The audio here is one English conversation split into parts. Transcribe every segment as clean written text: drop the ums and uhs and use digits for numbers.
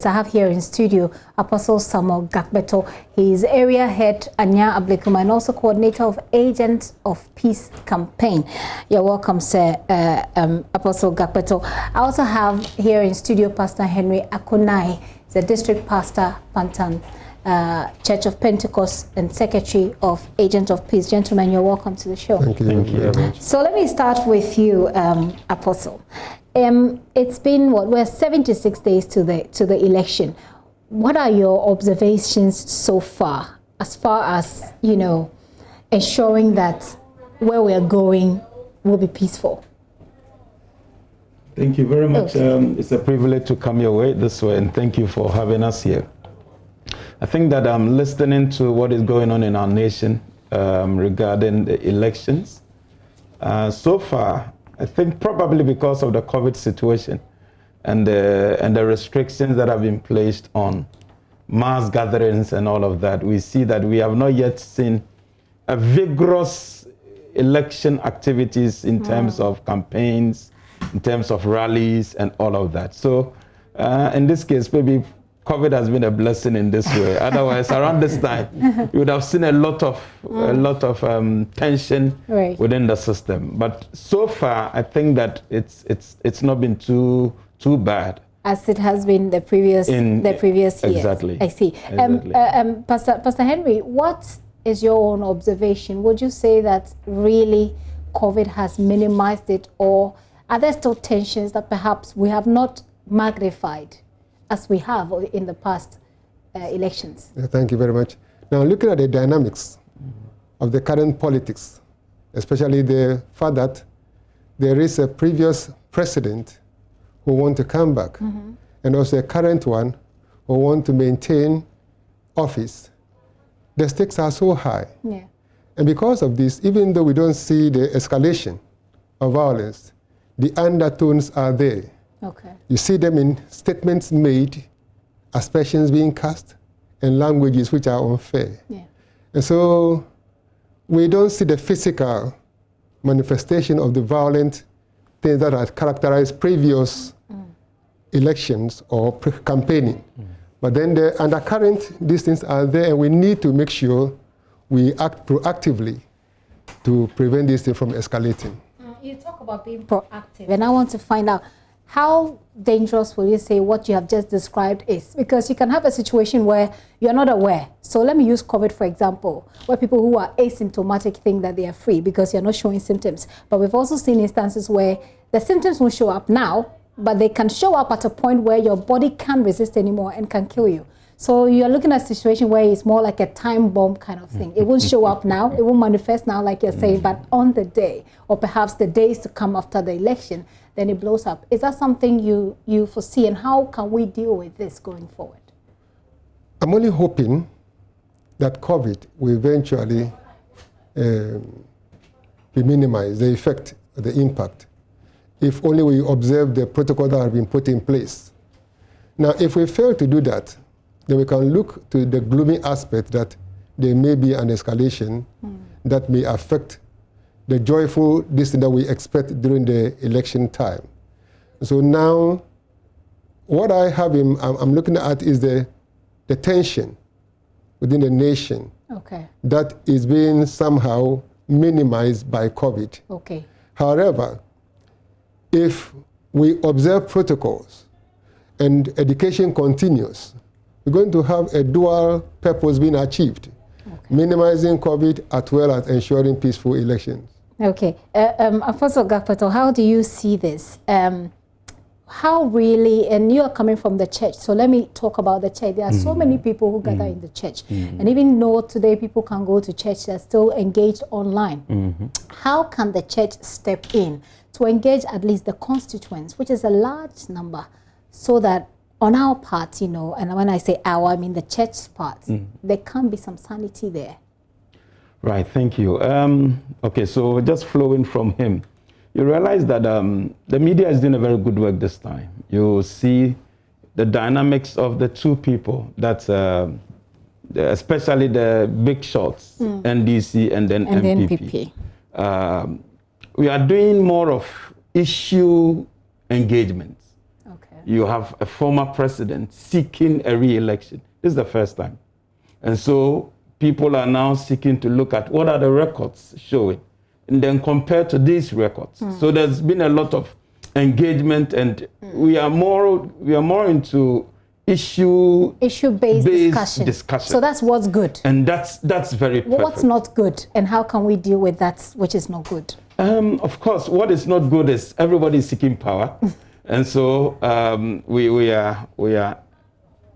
to have here in studio Apostle Samuel Gakbeto. He is area head Anya Ablekuma and also coordinator of Agents of Peace campaign. You're welcome, sir, Apostle Gakbeto. I also have here in studio Pastor Henry Akonai, the district pastor, Pantan Church of Pentecost and secretary of Agents of Peace. Gentlemen, you're welcome to the show. Thank you very much. So let me start with you, Apostle. It's been what, we're 76 days to the election. What are your observations so far as you know, ensuring that where we are going will be peaceful? Thank you very much. It's a privilege to come your way this way, and thank you for having us here. I think that I'm listening to what is going on in our nation regarding the elections. So far, I think probably because of the COVID situation and the restrictions that have been placed on mass gatherings and all of that, we see that we have not yet seen a vigorous election activities in terms of campaigns, in terms of rallies and all of that. So in this case, maybe COVID has been a blessing in this way. Otherwise, around this time, you would have seen a lot of tension within the system. But so far, I think that it's not been too bad. As it has been the previous years. Exactly. I see. Exactly. Pastor Henry, what is your own observation? Would you say that really COVID has minimized it, or are there still tensions that perhaps we have not magnified as we have in the past elections? Thank you very much. Now, looking at the dynamics of the current politics, especially the fact that there is a previous president who wants to come back, and also a current one who wants to maintain office, the stakes are so high. Yeah. And because of this, even though we don't see the escalation of violence, the undertones are there. Okay. You see them in statements made, aspersions being cast, and languages which are unfair. Yeah. And so we don't see the physical manifestation of the violent things that had characterized previous elections or campaigning. But then the undercurrent, these things are there, and we need to make sure we act proactively to prevent this thing from escalating. You talk about being proactive, and I want to find out, how dangerous will you say what you have just described is? Because you can have a situation where you're not aware. So let me use COVID, for example, where people who are asymptomatic think that they are free because you're not showing symptoms. But we've also seen instances where the symptoms won't show up now, but they can show up at a point where your body can't resist anymore and can kill you. So you're looking at a situation where it's more like a time bomb kind of thing. It won't show up now, it won't manifest now like you're saying, but on the day, or perhaps the days to come after the election, then it blows up. Is that something you foresee, and how can we deal with this going forward? I'm only hoping that COVID will eventually be minimized, the effect, the impact, if only we observe the protocol that have been put in place. Now, if we fail to do that, then we can look to the gloomy aspect that there may be an escalation that may affect the joyful destiny that we expect during the election time. So now, what I have I'm looking at is the tension within the nation that is being somehow minimized by COVID. Okay. However, if we observe protocols and education continues, we're going to have a dual purpose being achieved, minimizing COVID as well as ensuring peaceful elections. Okay. Apostle Gakbeto, how do you see this? How really, and you are coming from the church, so let me talk about the church. There are so many people who gather in the church. And even though today people can go to church, they're still engaged online. How can the church step in to engage at least the constituents, which is a large number, so that on our part, you know, and when I say our, I mean the church's part, there can be some sanity there? Right, thank you. Okay, so just flowing from him, you realize that the media is doing a very good work this time. You see the dynamics of the two people, that's especially the big shots, NDC and then MPP. We are doing more of issue engagements. Okay. You have a former president seeking a re-election. This is the first time. And so people are now seeking to look at what are the records showing, and then compare to these records. So there's been a lot of engagement, and we are more into issue-based discussion. So that's what's good. And that's very perfect. What's not good, and how can we deal with that which is not good? Of course, what is not good is everybody is seeking power. And so we are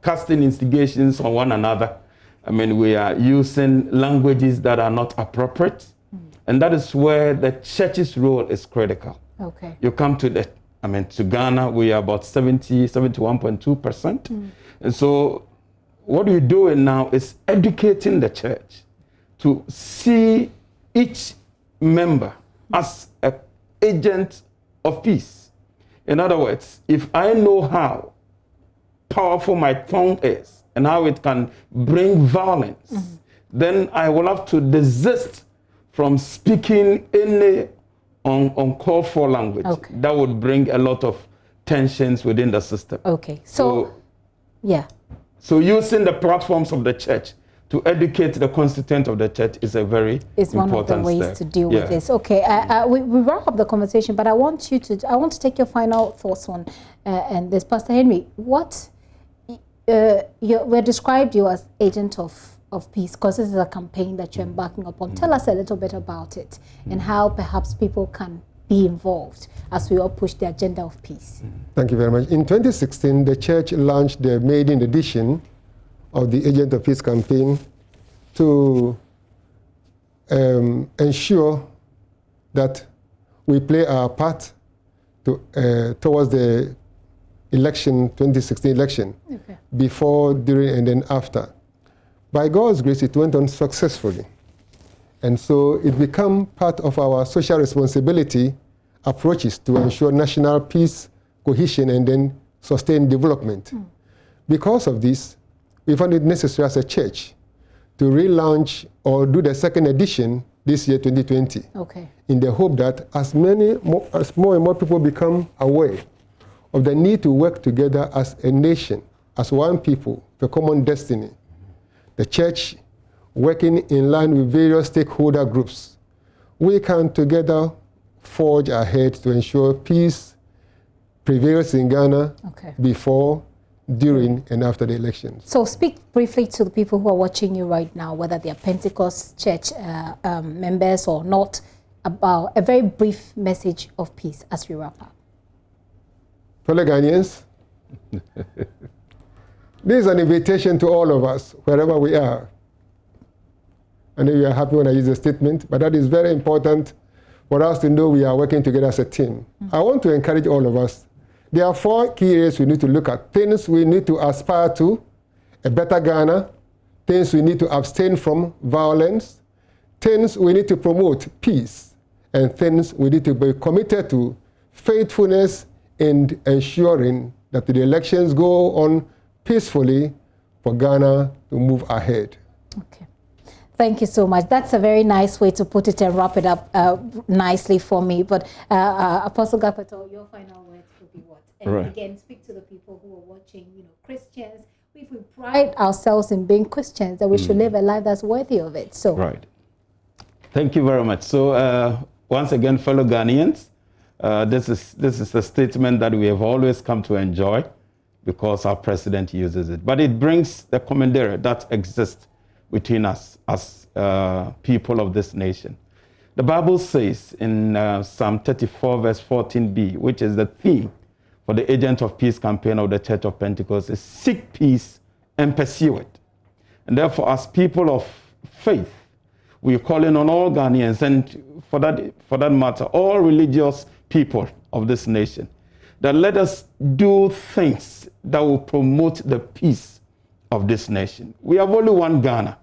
casting instigations on one another. I mean, we are using languages that are not appropriate. And that is where the church's role is critical. Okay. You come to to Ghana, we are about 71.2%. And so what we're doing now is educating the church to see each member as an agent of peace. In other words, if I know how powerful my tongue is and how it can bring violence, then I will have to desist from speaking any uncalled for language. Okay. That would bring a lot of tensions within the system. Okay. So yeah. So using the platforms of the church to educate the constituent of the church is a very important one of the ways step to deal with this. Okay, we wrap up the conversation, but I want to take your final thoughts on and this, Pastor Henry. What we described you as agent of peace, because this is a campaign that you're embarking upon. Tell us a little bit about it and how perhaps people can be involved as we all push the agenda of peace. Thank you very much. In 2016, the church launched the maiden edition of the Agent of Peace campaign to ensure that we play our part towards the 2016 election, before, during, and then after. By God's grace, it went on successfully. And so it became part of our social responsibility approaches to ensure national peace, cohesion, and then sustained development. Because of this, we found it necessary as a church to relaunch or do the second edition this year, 2020, in the hope that as more and more people become aware of the need to work together as a nation, as one people, for common destiny. The church, working in line with various stakeholder groups, we can together forge ahead to ensure peace prevails in Ghana before, during, and after the elections. So speak briefly to the people who are watching you right now, whether they are Pentecost church members or not, about a very brief message of peace as we wrap up. Fellow Ghanaians, this is an invitation to all of us, wherever we are. I know you are happy when I use the statement, but that is very important for us to know we are working together as a team. I want to encourage all of us. There are 4 key areas we need to look at. Things we need to aspire to, a better Ghana. Things we need to abstain from, violence. Things we need to promote, peace. And things we need to be committed to, faithfulness, and ensuring that the elections go on peacefully for Ghana to move ahead. Okay. Thank you so much. That's a very nice way to put it and wrap it up nicely for me. But Apostle Gapato, your final words would be what? And again, speak to the people who are watching, Christians. If we pride ourselves in being Christians, then we should live a life that's worthy of it. So. Right. Thank you very much. So once again, fellow Ghanaians, this is a statement that we have always come to enjoy because our president uses it. But it brings the commentary that exists between us as people of this nation. The Bible says in Psalm 34, verse 14b, which is the theme for the Agent of Peace campaign of the Church of Pentecost, is seek peace and pursue it. And therefore, as people of faith, we are calling on all Ghanaians, and for that matter, all religious people of this nation, that let us do things that will promote the peace of this nation. We have only one Ghana.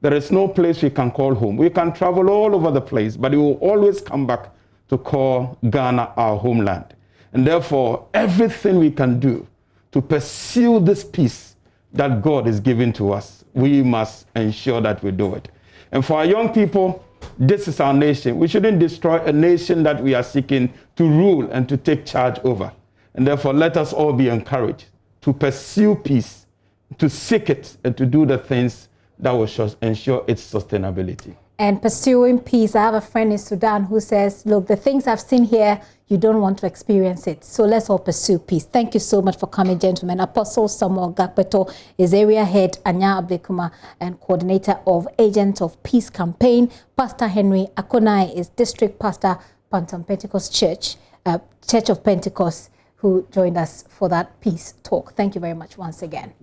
There is no place we can call home. We can travel all over the place, but we will always come back to call Ghana our homeland. And therefore, everything we can do to pursue this peace that God is giving to us, we must ensure that we do it. And for our young people, this is our nation. We shouldn't destroy a nation that we are seeking to rule and to take charge over. And therefore, let us all be encouraged to pursue peace, to seek it, and to do the things that will ensure its sustainability. And pursuing peace, I have a friend in Sudan who says, look, the things I've seen here, you don't want to experience it. So let's all pursue peace. Thank you so much for coming, gentlemen. Apostle Samuel Gakpeto is area head, Anya Ablekuma, and coordinator of Agents of Peace campaign. Pastor Henry Akonai is district pastor, Pantam Pentecost Church, Church of Pentecost, who joined us for that peace talk. Thank you very much once again.